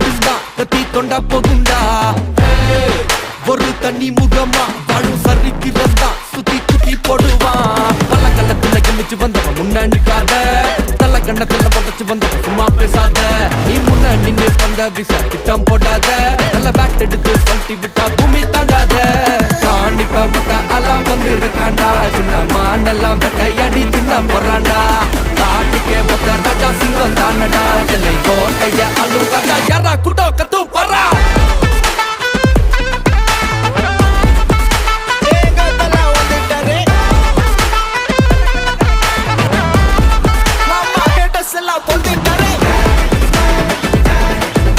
விடுண்டா கத்தி தொண்டா போகுண்டா ஒரு தண்ணி முகமா வாழும் சரிக்கிறதா சுத்தி குத்தி போடுவான் பல கண்ணத்துல கிழிச்சு வந்தவன் முன்ன நிக்காத தல கண்ணத்துல பதச்சு வந்தவன் சும்மா பேசாத நீ முன்ன நின்று வந்த விசா திட்டம் போடாத நல்ல பேட் எடுத்து சொல்லிட்டு விட்டா பூமி தாண்டாத காணிப்ப முட்டா எல்லாம் வந்து இருக்காண்டா சின்ன மானெல்லாம் கையடி சின்ன போறாண்டா காட்டுக்கே மொத்த ராஜா சிங்கம் தானடா எல்லை கோட்டைய அழுகாண்டா யாரா குட்டோ